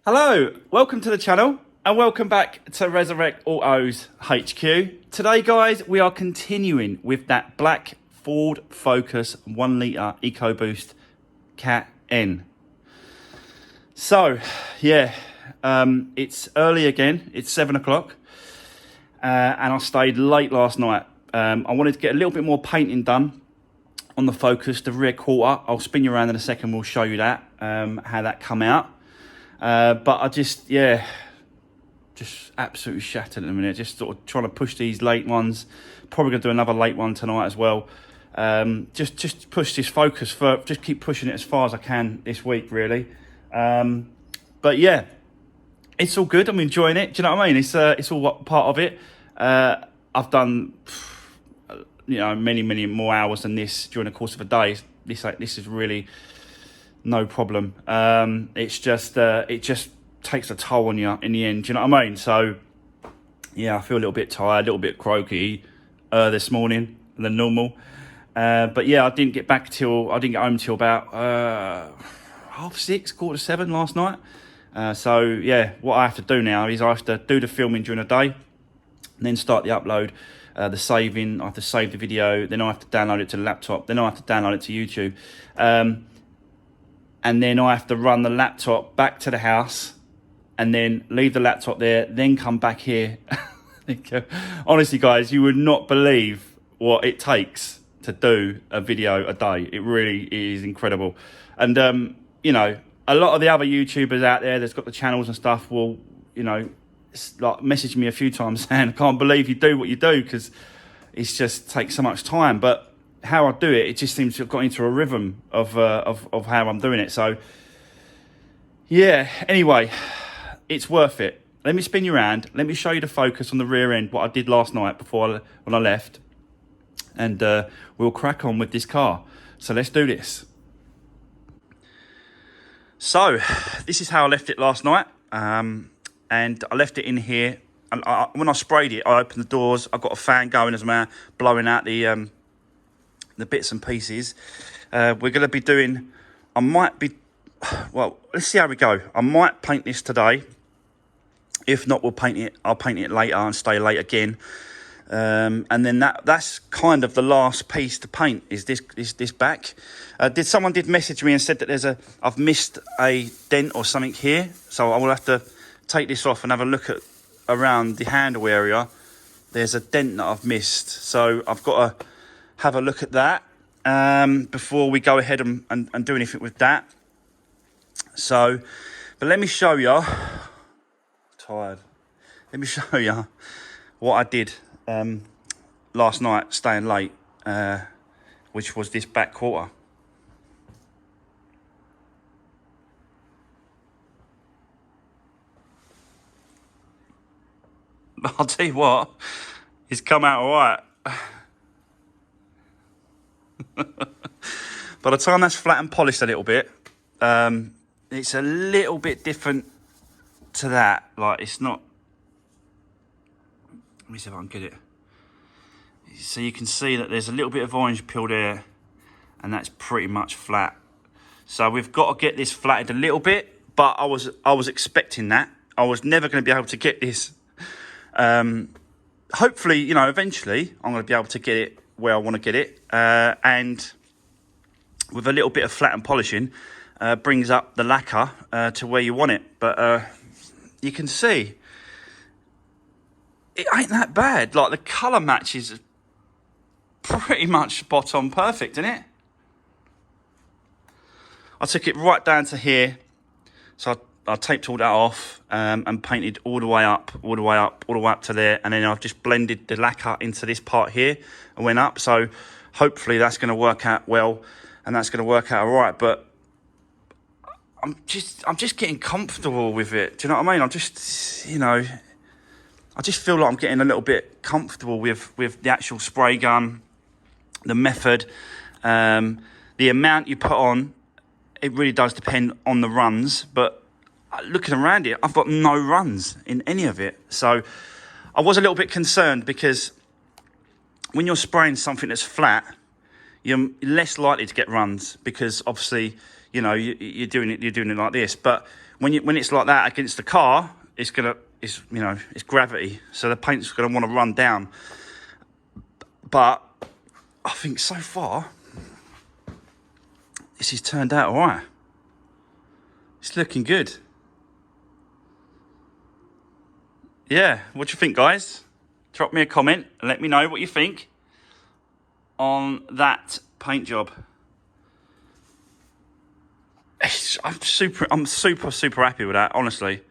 Hello, welcome to the channel and welcome back to Resurwreck Autos HQ. Today guys, we are continuing with that black Ford Focus 1 litre EcoBoost Cat N. So yeah, it's early again, it's 7 o'clock and I stayed late last night. I wanted to get a little bit more painting done on the Focus, the rear quarter. I'll spin you around in a second, we'll show you that, how that come out. But I just absolutely shattered in a minute. Just sort of trying to push these late ones. Probably gonna do another late one tonight as well. Just push this Focus for, just keep pushing it as far as I can this week, really. But yeah, it's all good. I'm enjoying it. Do you know what I mean? It's all part of it. I've done, many more hours than this during the course of a day. This is really no problem. It's just it just takes a toll on you in the end. Do you know what I mean? So yeah, I feel a little bit tired, a little bit croaky this morning than normal. But yeah, I didn't get home till about 6:30, 7:15 last night. So yeah, what I have to do now is I have to do the filming during the day, and then start the upload, the saving. I have to save the video, then I have to download it to the laptop, then I have to download it to YouTube. And then I have to run the laptop back to the house and then leave the laptop there, then come back here. Honestly, guys, you would not believe what it takes to do a video a day. It really is incredible. And, a lot of the other YouTubers out there that's got the channels and stuff will, like message me a few times saying, I can't believe you do what you do because it just takes so much time. But how I do it, it just seems to have got into a rhythm of how I'm doing it. So yeah, anyway, it's worth it. Let me spin you around. Let me show you the Focus on the rear end, what I did last night when I left, and we'll crack on with this car. So let's do this. So this is how I left it last night, and I left it in here. And when I sprayed it, I opened the doors. I got a fan going as well, blowing out the bits and pieces. We're going to be doing, let's see how we go. I might paint this today. If not, I'll paint it later and stay late again. And then that's kind of the last piece to paint is this back. Someone did message me and said that I've missed a dent or something here. So I will have to take this off and have a look around the handle area. There's a dent that I've missed. So I've got to have a look at that before we go ahead and do anything with that. So, but let me show you. Tired. Let me show you what I did last night, staying late, which was this back quarter. I'll tell you what, it's come out all right. By the time that's flat and polished a little bit, it's a little bit different to that. Like, it's not, let me see if I can get it. So you can see that there's a little bit of orange peel there, and that's pretty much flat. So we've got to get this flattened a little bit, but I was expecting that. I was never going to be able to get this. Hopefully, eventually I'm going to be able to get it where I want to get it, and with a little bit of flat and polishing, brings up the lacquer to where you want it. But you can see it ain't that bad. Like, the colour match is pretty much spot on perfect, isn't it? I took it right down to here, so I taped all that off and painted all the way up to there, and then I've just blended the lacquer into this part here and went up. So hopefully that's going to work out well, and that's going to work out all right. But I'm just getting comfortable with it. Do you know what I mean? I just feel like I'm getting a little bit comfortable with the actual spray gun, the method, the amount you put on. It really does depend on the runs, but looking around it, I've got no runs in any of it. So I was a little bit concerned because when you're spraying something that's flat, you're less likely to get runs because obviously you know, you're doing it like this. But when it's like that against the car, it's gravity, so the paint's gonna want to run down. But I think so far this has turned out all right. It's looking good. Yeah, what do you think, guys? Drop me a comment and let me know what you think on that paint job. I'm super happy with that, honestly.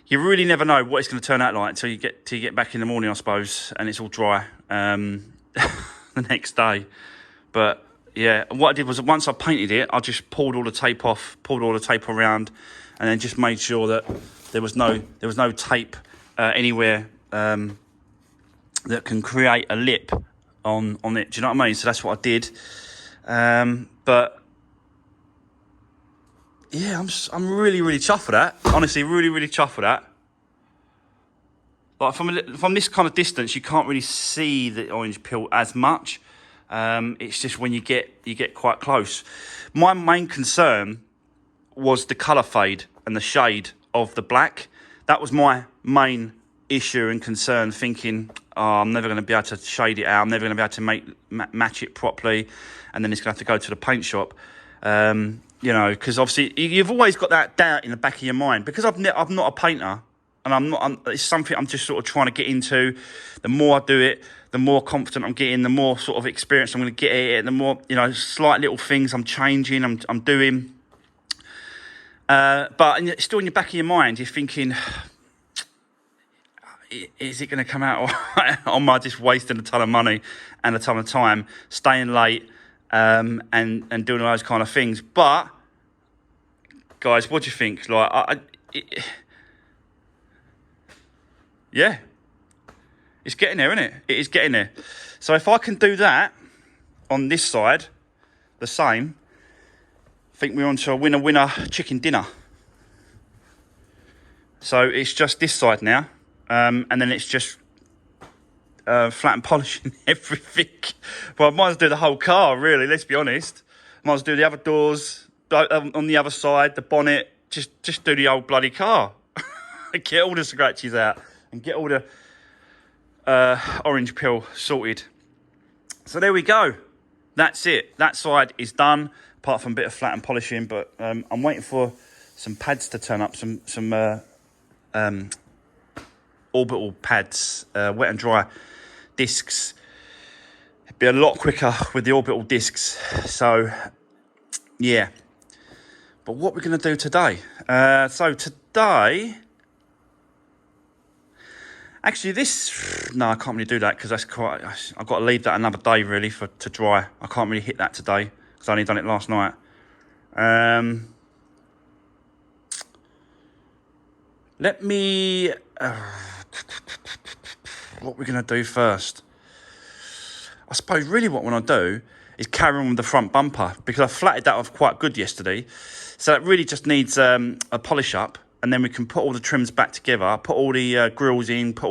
You really never know what it's going to turn out like until you get back in the morning, I suppose, and it's all dry the next day. But yeah, what I did was once I painted it, I just pulled all the tape off, pulled all the tape around, and then just made sure that there was no tape anywhere that can create a lip on it. Do you know what I mean? So that's what I did. But yeah, I'm really chuffed with that. Honestly, really chuffed with that. Like from this kind of distance, you can't really see the orange peel as much. It's just when you get quite close. My main concern was the colour fade and the shade of the black. That was my main issue and concern, thinking, oh, I'm never going to be able to shade it out. I'm never going to be able to match it properly. And then it's going to have to go to the paint shop. You know, because obviously you've always got that doubt in the back of your mind. Because I'm not a painter, and it's something I'm just sort of trying to get into. The more I do it, the more confident I'm getting, the more sort of experience I'm going to get at it, the more, you know, slight little things I'm changing, I'm doing. But still in the back of your mind, you're thinking, is it going to come out all right? Or am I just wasting a ton of money and a ton of time, staying late, and doing all those kind of things? But guys, what do you think? Like, yeah, it's getting there, isn't it? It is getting there. So if I can do that on this side, the same, I think we're on to a winner chicken dinner. So it's just this side now, and then it's just flat and polishing everything. Well, I might as well do the whole car, really, let's be honest. Might as well do the other doors on the other side, the bonnet, just do the old bloody car. Get all the scratches out and get all the orange peel sorted. So there we go. That's it. That side is done, apart from a bit of flat and polishing, but I'm waiting for some pads to turn up, some orbital pads, wet and dry discs. It'd be a lot quicker with the orbital discs. So yeah, but what we're going to do today, so today, actually no, I can't really do that because that's quite, I've got to leave that another day really to dry. I can't really hit that today because I only done it last night. Let me, what we're going to do first, I suppose really what I want to do is carry on with the front bumper, because I flatted that off quite good yesterday. So it really just needs a polish up, and then we can put all the trims back together, put all the grills in, put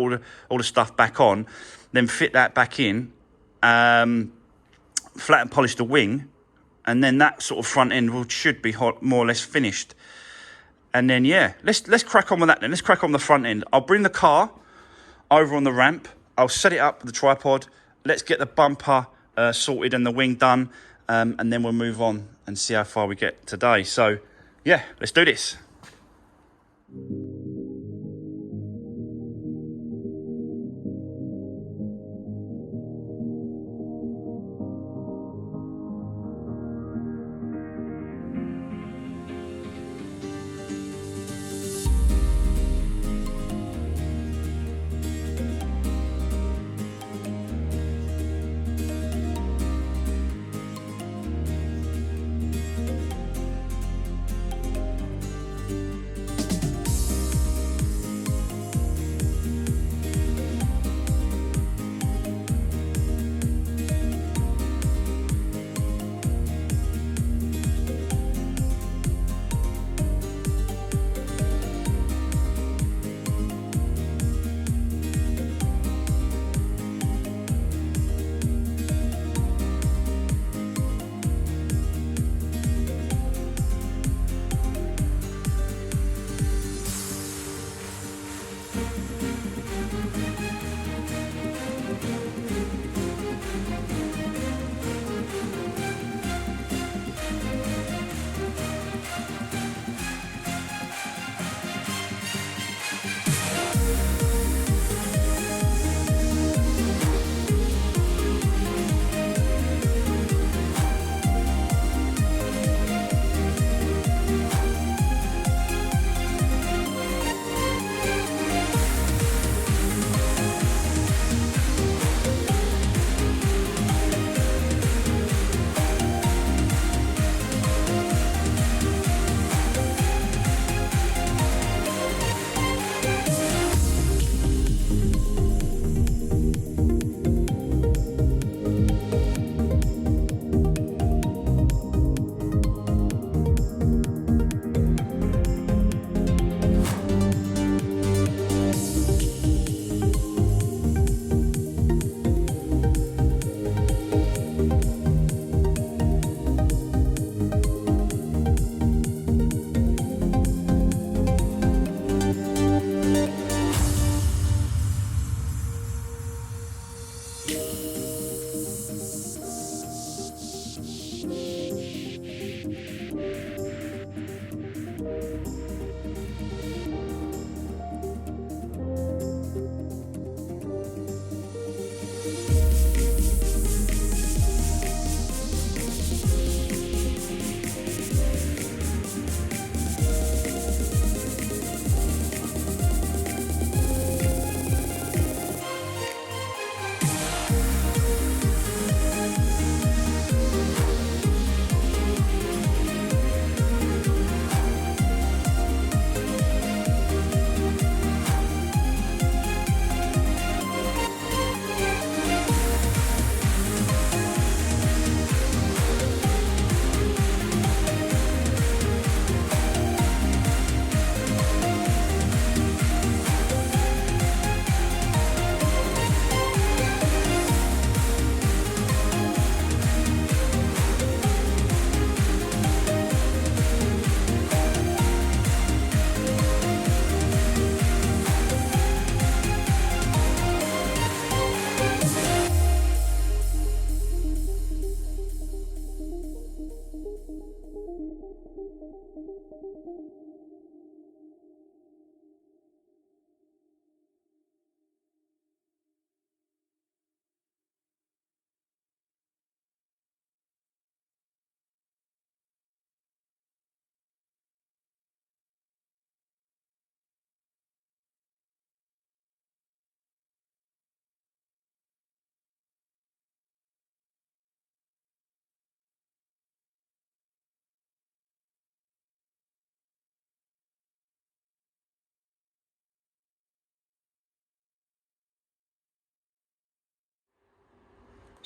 all the stuff back on, then fit that back in, flat and polish the wing, and then that sort of front end should be more or less finished. And then yeah, let's crack on with that then. Let's crack on the front end. I'll bring the car over on the ramp. I'll set it up with the tripod. Let's get the bumper sorted and the wing done, and then we'll move on and see how far we get today. So yeah, let's do this.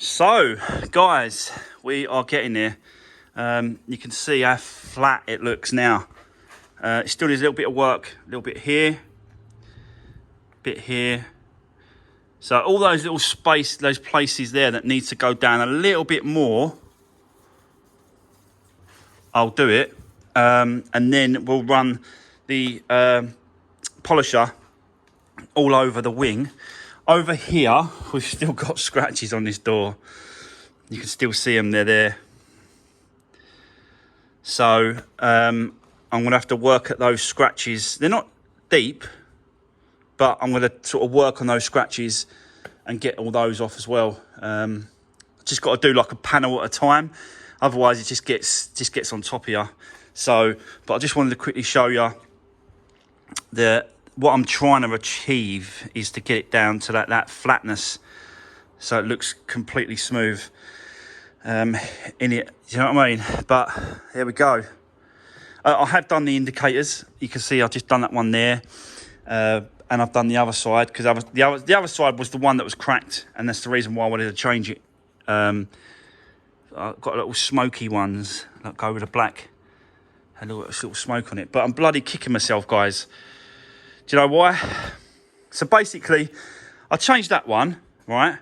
So, guys, we are getting there. You can see how flat it looks now. It still needs a little bit of work, a little bit here, bit here. So all those little those places there that needs to go down a little bit more, I'll do it. And then we'll run the polisher all over the wing. Over here, we've still got scratches on this door. You can still see them, they're there. So I'm gonna have to work at those scratches. They're not deep, but I'm gonna sort of work on those scratches and get all those off as well. Just got to do like a panel at a time. Otherwise it just gets on top of you. So, but I just wanted to quickly show you what I'm trying to achieve is to get it down to that flatness, so it looks completely smooth in it. You know what I mean? But here we go. I have done the indicators. You can see I've just done that one there, and I've done the other side because the other side was the one that was cracked, and that's the reason why I wanted to change it. I've got little smoky ones that go with the black, and a little smoke on it. But I'm bloody kicking myself, guys. Do you know why? So basically, I changed that one, right?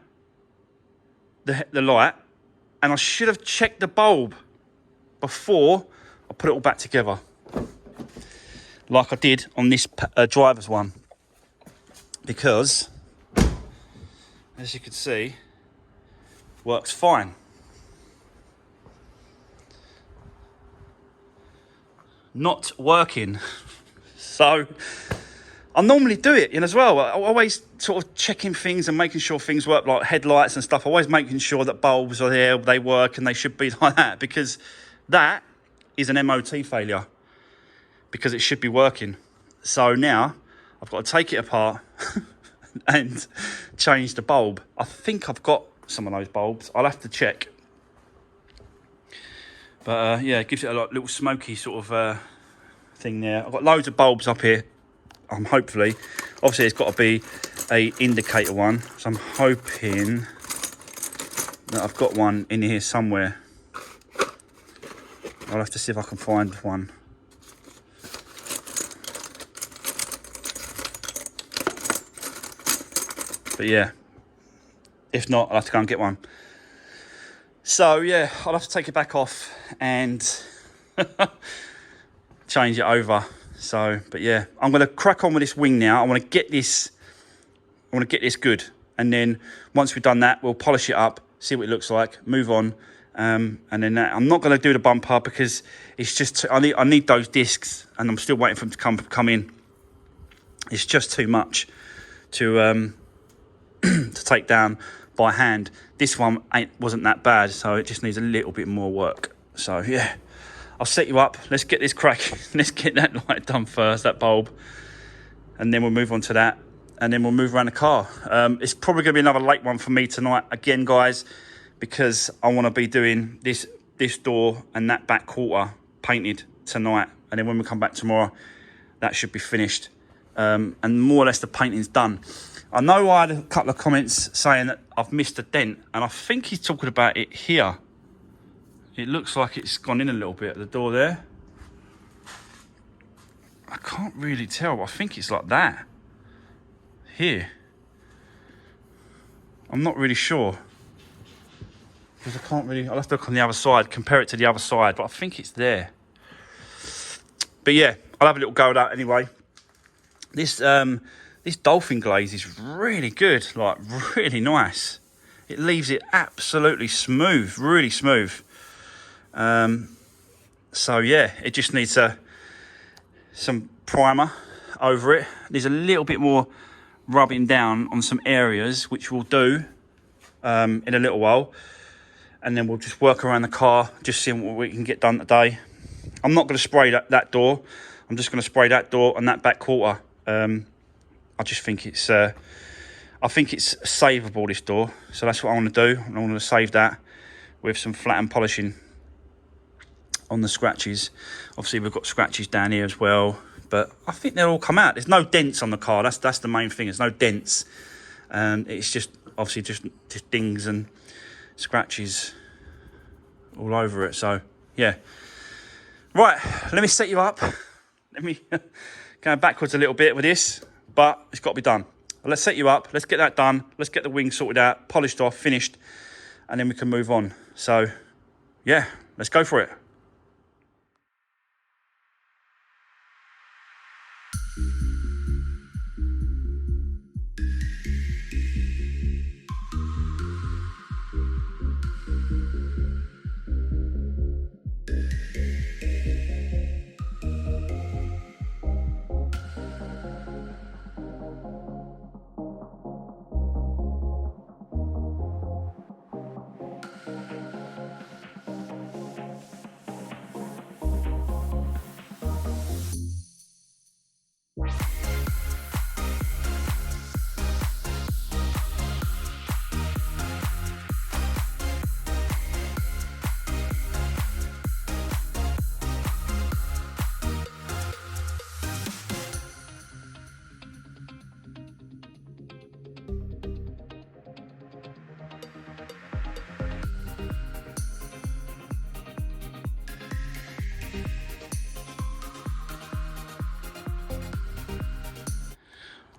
The light, and I should have checked the bulb before I put it all back together, like I did on this driver's one, because as you can see, works fine. Not working. So I normally do it in as well. I always sort of checking things and making sure things work, like headlights and stuff. Always making sure that bulbs are there, they work, and they should be like that, because that is an MOT failure, because it should be working. So now I've got to take it apart and change the bulb. I think I've got some of those bulbs. I'll have to check. But yeah, it gives it a little smoky sort of thing there. I've got loads of bulbs up here. Hopefully, obviously it's got to be a indicator one, so I'm hoping that I've got one in here somewhere. I'll have to see if I can find one. But yeah, if not, I'll have to go and get one. So yeah, I'll have to take it back off and change it over. So, but yeah, I'm going to crack on with this wing now. I want to get this good. And then once we've done that, we'll polish it up, see what it looks like, move on. And then I'm not going to do the bumper because it's just, I need those discs, and I'm still waiting for them to come in. It's just too much to to take down by hand. This one wasn't that bad, so it just needs a little bit more work. So yeah, I'll set you up. Let's get this crack. Let's get that light done first, that bulb, and then we'll move on to that, and then we'll move around the car. It's probably going to be another late one for me tonight again, guys, because I want to be doing this door and that back quarter painted tonight, and then when we come back tomorrow, that should be finished, and more or less the painting's done. I know I had a couple of comments saying that I've missed a dent, and I think he's talking about it here. It looks like it's gone in a little bit at the door there. I can't really tell, but I think it's like that. Here. I'm not really sure, because I can't really, I'll have to look on the other side, compare it to the other side, but I think it's there. But yeah, I'll have a little go at that anyway. This dolphin glaze is really good, like really nice. It leaves it absolutely smooth, really smooth. So yeah, it just needs some primer over it. There's a little bit more rubbing down on some areas, which we'll do in a little while. And then we'll just work around the car, just seeing what we can get done today. I'm not going to spray that door. I'm just going to spray that door and that back quarter. I just think it's savable, this door. So that's what I want to do. I want to save that with some flat and polishing on the scratches. Obviously, we've got scratches down here as well, but I think they'll all come out. There's no dents on the car. That's the main thing. There's no dents. It's just obviously just dings and scratches all over it. So yeah, right, let me set you up. Let me go backwards a little bit with this, but it's got to be done. Let's set you up, let's get that done, let's get the wing sorted out, polished off, finished, and then we can move on. So yeah, let's go for it.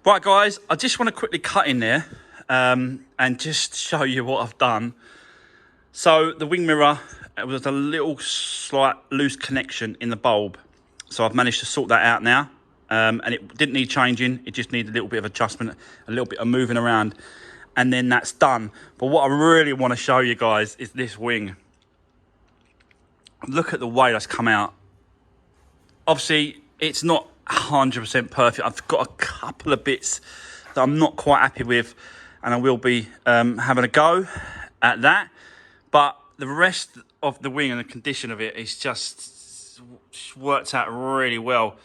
Right guys, I just want to quickly cut in there and just show you what I've done. So the wing mirror, it was a little slight loose connection in the bulb. So I've managed to sort that out now. And it didn't need changing. It just needed a little bit of adjustment, a little bit of moving around. And then that's done. But what I really want to show you guys is this wing. Look at the way that's come out. Obviously, it's not 100% perfect. I've got a couple of bits that I'm not quite happy with, and I will be having a go at that. But the rest of the wing and the condition of it is just worked out really well.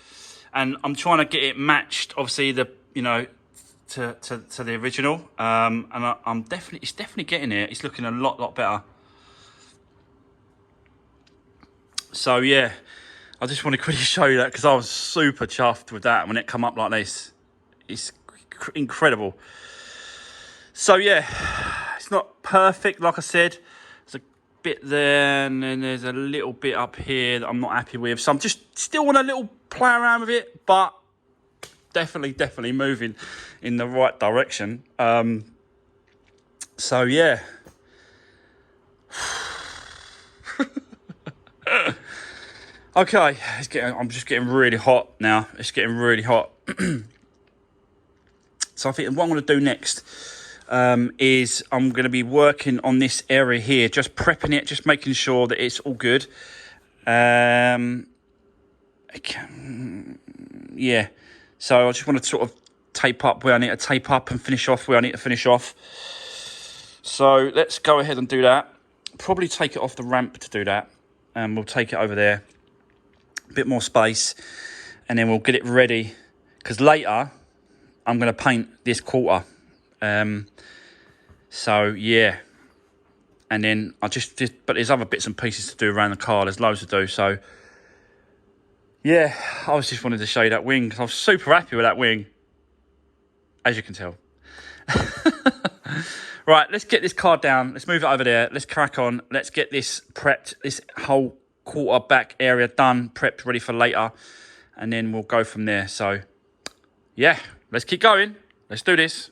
And I'm trying to get it matched, obviously, to the original. And it's definitely getting there. It's looking a lot better. So yeah, I just want to quickly show you that because I was super chuffed with that when it come up like this. It's incredible. So yeah, it's not perfect, like I said. There's a bit there, and then there's a little bit up here that I'm not happy with. So I'm just still want a little play around with it, but definitely moving in the right direction. So yeah. Okay, I'm just getting really hot now. It's getting really hot. So I think what I'm going to do next is I'm going to be working on this area here, just prepping it, just making sure that it's all good. Yeah. So I just want to sort of tape up where I need to tape up and finish off where I need to finish off. So let's go ahead and do that. Probably take it off the ramp to do that. And we'll take it over there. A bit more space. And then we'll get it ready. Because later, I'm going to paint this quarter. So, yeah. And then I just... But there's other bits and pieces to do around the car. There's loads to do. So, yeah. I was just wanted to show you that wing. Because I was super happy with that wing. As you can tell. Right, let's get this car down. Let's move it over there. Let's crack on. Let's get this prepped, this whole quarter back area done, prepped, ready for later. And then we'll go from there. So, yeah, let's keep going. Let's do this.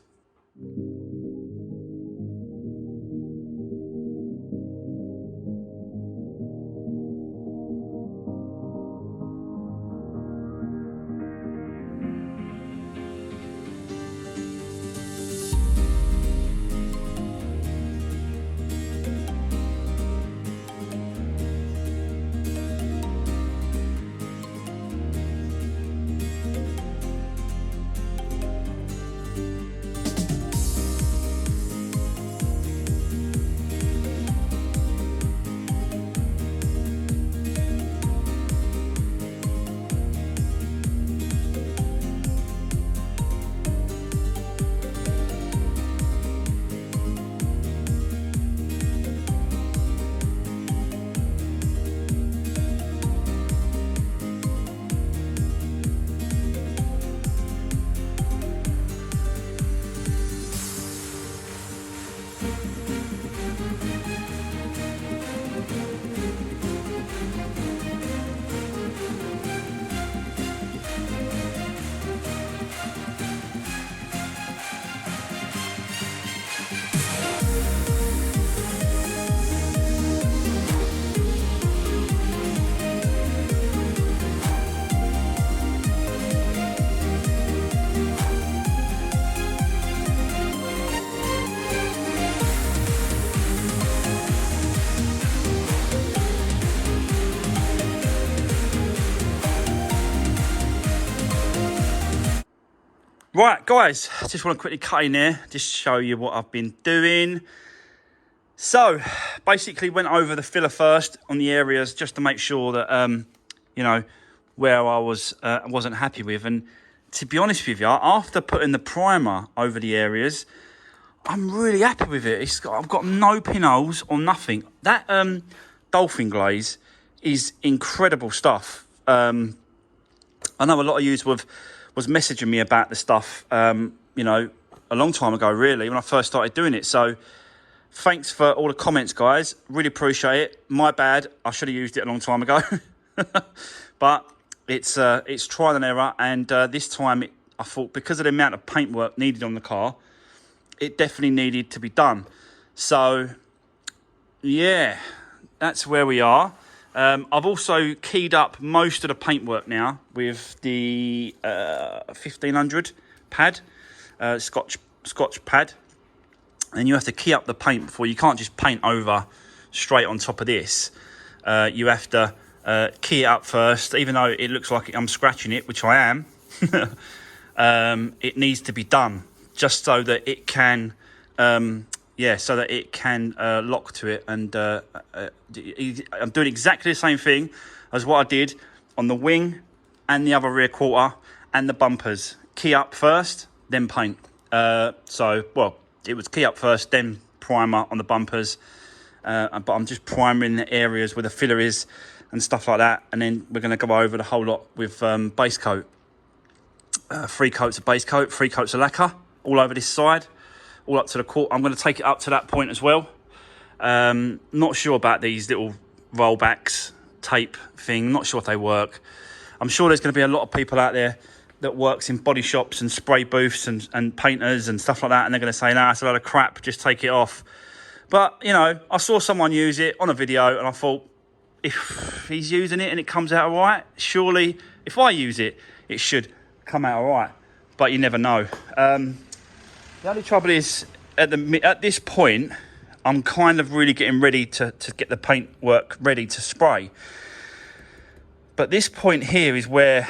Right, guys, I just want to quickly cut in there, just show you what I've been doing. So, basically went over the filler first on the areas just to make sure that, you know, where I wasn't happy with. And to be honest with you, after putting the primer over the areas, I'm really happy with it. I've got no pinholes or nothing. That dolphin glaze is incredible stuff. I know a lot of you was messaging me about the stuff, you know, a long time ago, really, when I first started doing it. So thanks for all the comments, guys. Really appreciate it. My bad. I should have used it a long time ago. But it's trial and error. And this time, I thought, because of the amount of paintwork needed on the car, it definitely needed to be done. So, yeah, that's where we are. I've also keyed up most of the paintwork now with the 1500 pad, Scotch pad. And you have to key up the paint before. You can't just paint over straight on top of this. You have to key it up first, even though it looks like I'm scratching it, which I am. It needs to be done just so that it can, lock to it. And I'm doing exactly the same thing as what I did on the wing and the other rear quarter and the bumpers. Key up first, then paint. It was key up first, then primer on the bumpers. But I'm just primering the areas where the filler is and stuff like that. And then we're going to go over the whole lot with base coat. 3 coats of base coat, 3 coats of lacquer all over this side, all up to the quarter. I'm going to take it up to that point as well. Not sure about these little rollbacks, tape thing. Not sure if they work. I'm sure there's going to be a lot of people out there that works in body shops and spray booths and painters and stuff like that, and they're going to say, nah, it's a load of crap, just take it off. But, you know, I saw someone use it on a video, and I thought, if he's using it and it comes out all right, surely, if I use it, it should come out all right. But you never know. The only trouble is, at this point, I'm kind of really getting ready to get the paint work ready to spray. But this point here is where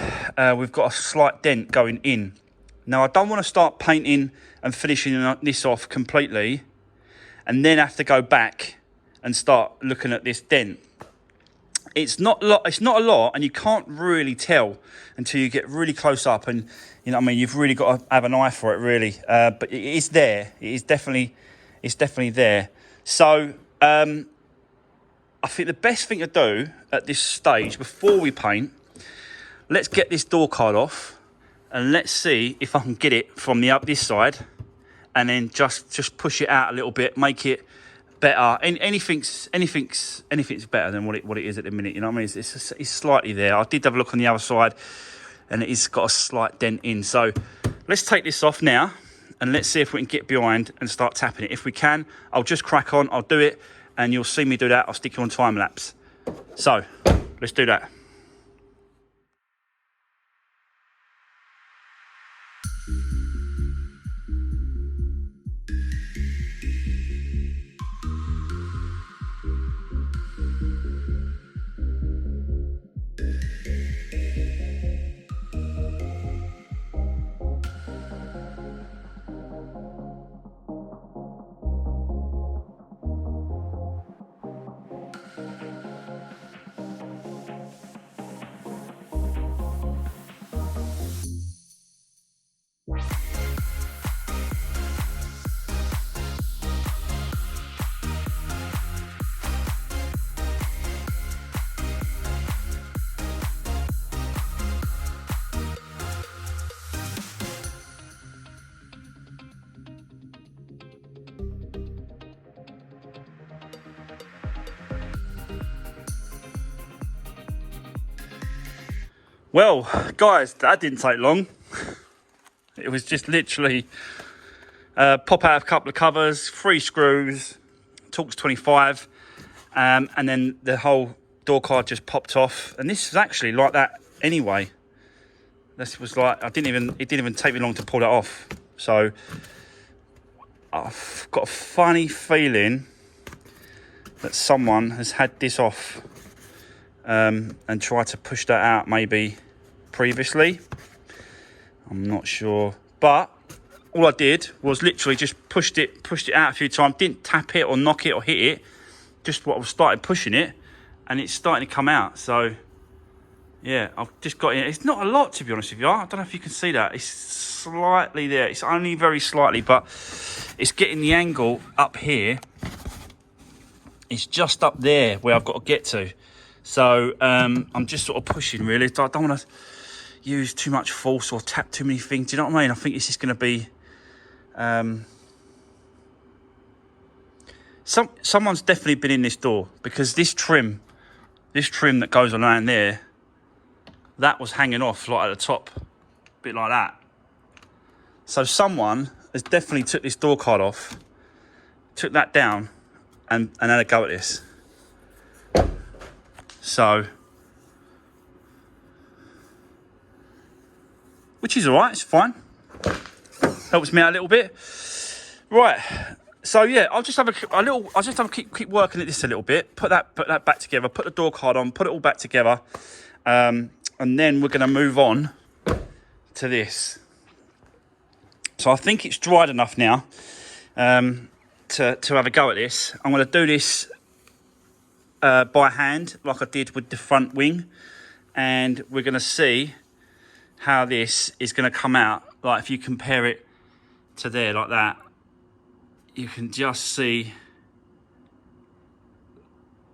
we've got a slight dent going in. Now, I don't want to start painting and finishing this off completely and then have to go back and start looking at this dent. It's not a lot, and you can't really tell until you get really close up, and you know what I mean, you've really got to have an eye for it, really. But it is there. It's definitely there. So I think the best thing to do at this stage, before we paint, let's get this door card off and let's see if I can get it from this side, and then just push it out a little bit, make it better. Anything's better than what it is at the minute. You know what I mean? It's slightly there. I did have a look on the other side, and it's got a slight dent in. So let's take this off now, and let's see if we can get behind and start tapping it. If we can, I'll just crack on. I'll do it, and you'll see me do that. I'll stick you on time lapse. So let's do that. Well, guys, that didn't take long. It was just literally pop out a couple of covers, 3 screws, Torx 25, and then the whole door card just popped off. And this is actually like that anyway. This was like, it didn't even take me long to pull that off. So I've got a funny feeling that someone has had this off and tried to push that out maybe previously. I'm not sure, But all I did was literally just pushed it out a few times. Didn't tap it or knock it or hit it. Just what I was starting pushing it, and it's starting to come out. So yeah, I've just got it. It's not a lot, to be honest with you. I don't know if you can see that. It's slightly there. It's only very slightly, but it's getting the angle up here. It's just up there where I've got to get to. So I'm just sort of pushing, really. I don't want to use too much force or tap too many things. Do you know what I mean? I think this is going to be... someone's definitely been in this door, because this trim that goes on around there, that was hanging off like at the top, a bit like that. So someone has definitely took this door card off, took that down, and had a go at this. So, which is all right, it's fine. Helps me out a little bit. Right. So yeah, I'll just have keep working at this a little bit. Put that back together. Put the door card on. Put it all back together. And then we're going to move on to this. So I think it's dried enough now to have a go at this. I'm going to do this by hand, like I did with the front wing, and we're going to see how this is going to come out. Like if you compare it to there like that, you can just see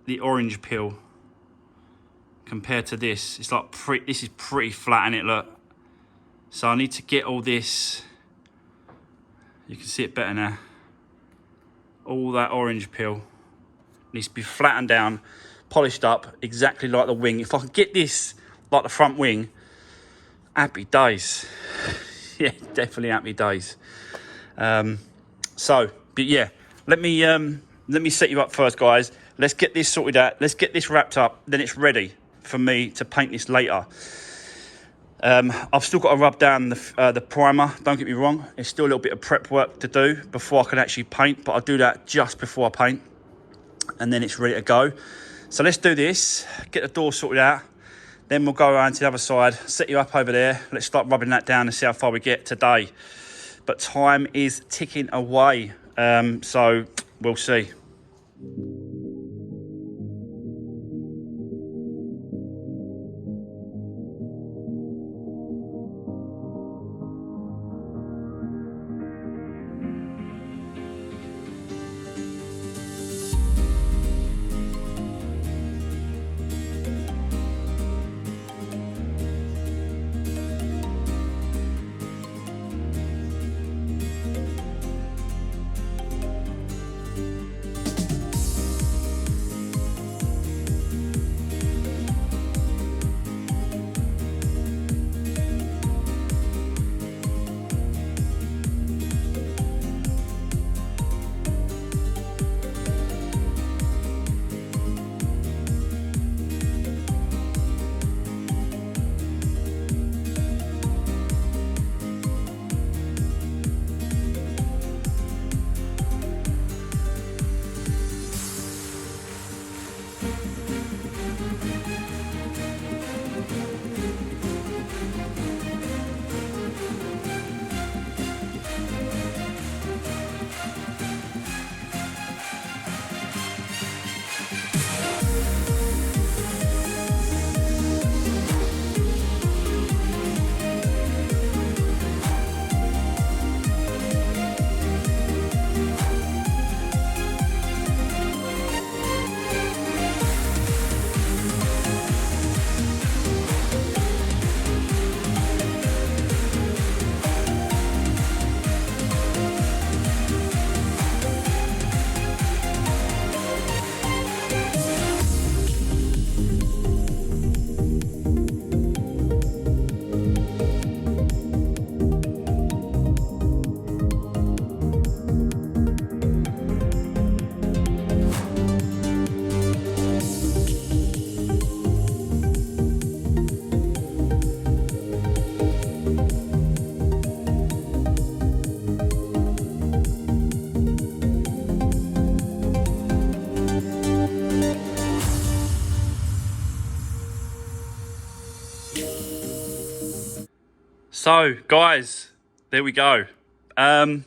the orange peel compared to this. It's like this is pretty flat, isn't it? Look. So I need to get all this. You can see it better now. All that orange peel needs to be flattened down, polished up, exactly like the wing. If I can get this like the front wing, happy days. Yeah, definitely happy days. But yeah, let me set you up first, guys. Let's get this sorted out. Let's get this wrapped up. Then it's ready for me to paint this later. I've still got to rub down the primer. Don't get me wrong. There's still a little bit of prep work to do before I can actually paint, but I'll do that just before I paint, and then it's ready to go. So let's do this. Get the door sorted out. Then we'll go around to the other side, set you up over there. Let's start rubbing that down and see how far we get today. But time is ticking away. So we'll see. So, guys, there we go. I've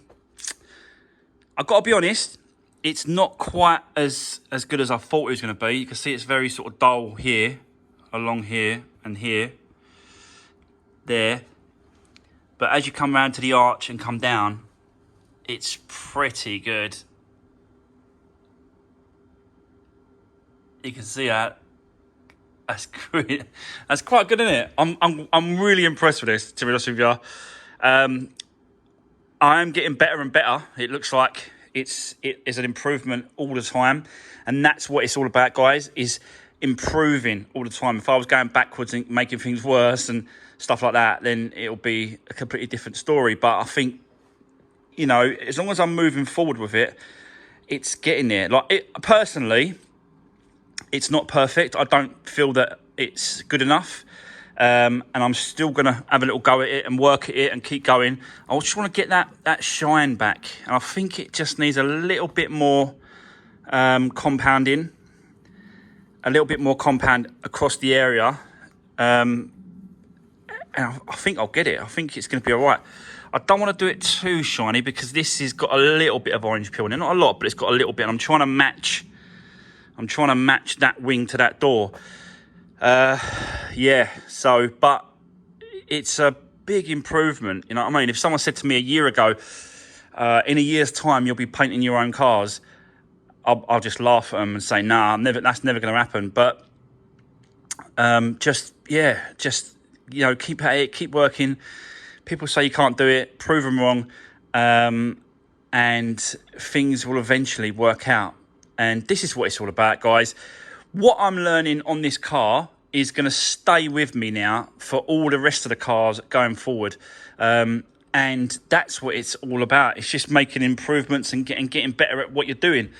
got to be honest, it's not quite as good as I thought it was going to be. You can see it's very sort of dull here, along here and here, there. But as you come round to the arch and come down, it's pretty good. You can see that. That's great. That's quite good, isn't it? I'm really impressed with this, to be honest with you. I am getting better and better. It looks like it is an improvement all the time, and that's what it's all about, guys, is improving all the time. If I was going backwards and making things worse and stuff like that, then it'll be a completely different story. But I think, you know, as long as I'm moving forward with it, it's getting there. Like, personally, it's not perfect. I don't feel that it's good enough. And I'm still going to have a little go at it and work at it and keep going. I just want to get that shine back. And I think it just needs a little bit more compounding. A little bit more compound across the area. And I think I'll get it. I think it's going to be all right. I don't want to do it too shiny because this has got a little bit of orange peel in it. Not a lot, but it's got a little bit. And I'm trying to match that wing to that door. Yeah, so, but it's a big improvement, you know what I mean? If someone said to me a year ago, in a year's time, you'll be painting your own cars, I'll just laugh at them and say, nah, that's never going to happen. But just, you know, keep at it, keep working. People say you can't do it, prove them wrong, and things will eventually work out. And this is what it's all about, guys. What I'm learning on this car is going to stay with me now for all the rest of the cars going forward. And that's what it's all about. It's just making improvements and getting better at what you're doing.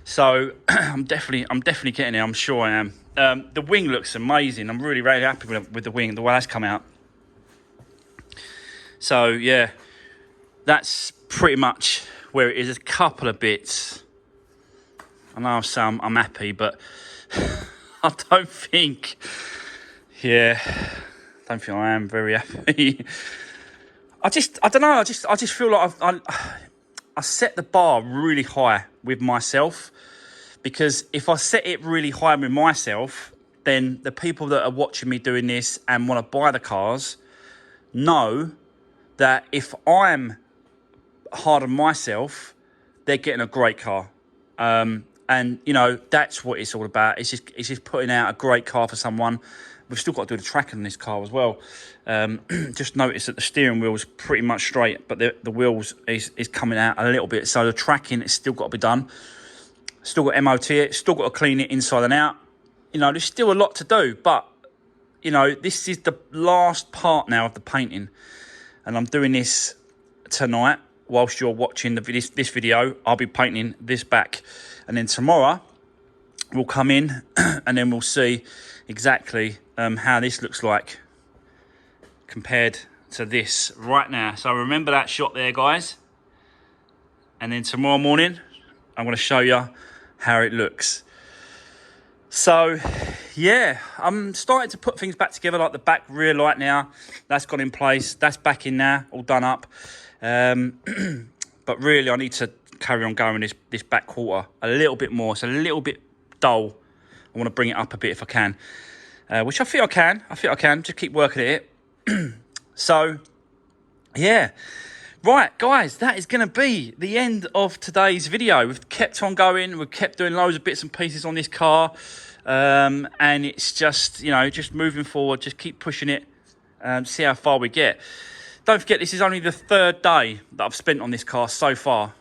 So I'm definitely getting there. I'm sure I am. The wing looks amazing. I'm really, really happy with the wing, the way that's come out. So, yeah, that's pretty much where it is. There's a couple of bits. I know I'm happy, but I don't think I am very happy. I don't know. I just feel like I set the bar really high with myself, because if I set it really high with myself, then the people that are watching me doing this and want to buy the cars know that if I'm hard on myself, they're getting a great car. And, you know, that's what it's all about. It's just putting out a great car for someone. We've still got to do the tracking on this car as well. Just notice that the steering wheel's pretty much straight, but the wheels is coming out a little bit. So the tracking is still got to be done. Still got to MOT it. Still got to clean it inside and out. You know, there's still a lot to do. But, you know, this is the last part now of the painting. And I'm doing this tonight. Whilst you're watching this video, I'll be painting this back. And then tomorrow, we'll come in and then we'll see exactly how this looks like compared to this right now. So remember that shot there, guys. And then tomorrow morning, I'm going to show you how it looks. So, yeah, I'm starting to put things back together, like the back rear light now. That's gone in place. That's back in now, all done up. But really, I need to carry on going this back quarter a little bit more. It's a little bit dull. I want to bring it up a bit if I can, which I feel I can. Just keep working at it. So, yeah. Right, guys, that is going to be the end of today's video. We've kept on going. We've kept doing loads of bits and pieces on this car. And it's just, you know, just moving forward. Just keep pushing it and see how far we get. Don't forget, this is only the third day that I've spent on this car so far.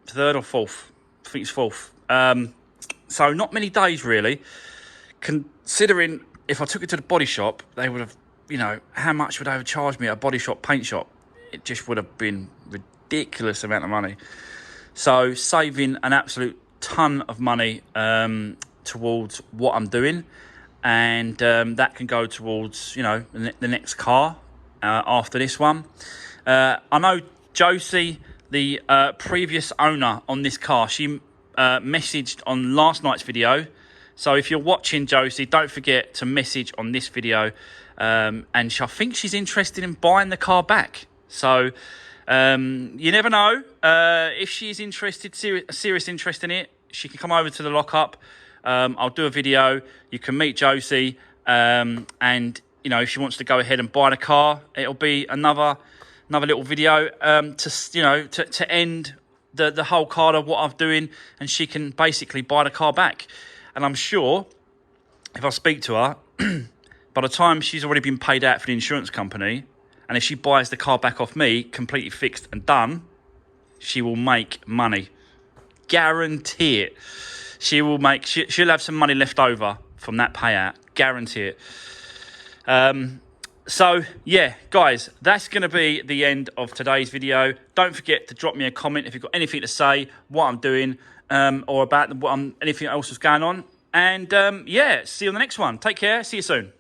Third or fourth? I think it's fourth. So not many days, really. Considering if I took it to the body shop, they would have, you know, how much would they have charged me at a body shop, paint shop? It just would have been ridiculous amount of money. So saving an absolute ton of money towards what I'm doing. And that can go towards, you know, the next car after this one. I know Josie, the previous owner on this car, she messaged on last night's video. So if you're watching, Josie, don't forget to message on this video. And I think she's interested in buying the car back. So You never know. If she's interested, serious interest in it, she can come over to the lockup. I'll do a video. You can meet Josie. And, you know, if she wants to go ahead and buy the car, it'll be another little video to end the whole card of what I'm doing. And she can basically buy the car back. And I'm sure if I speak to her, by the time she's already been paid out for the insurance company, and if she buys the car back off me, completely fixed and done, she will make money. Guarantee it. She'll have some money left over from that payout. Guarantee it. So, yeah, guys, that's going to be the end of today's video. Don't forget to drop me a comment if you've got anything to say, what I'm doing, or about anything else that's going on. And, yeah, see you on the next one. Take care. See you soon.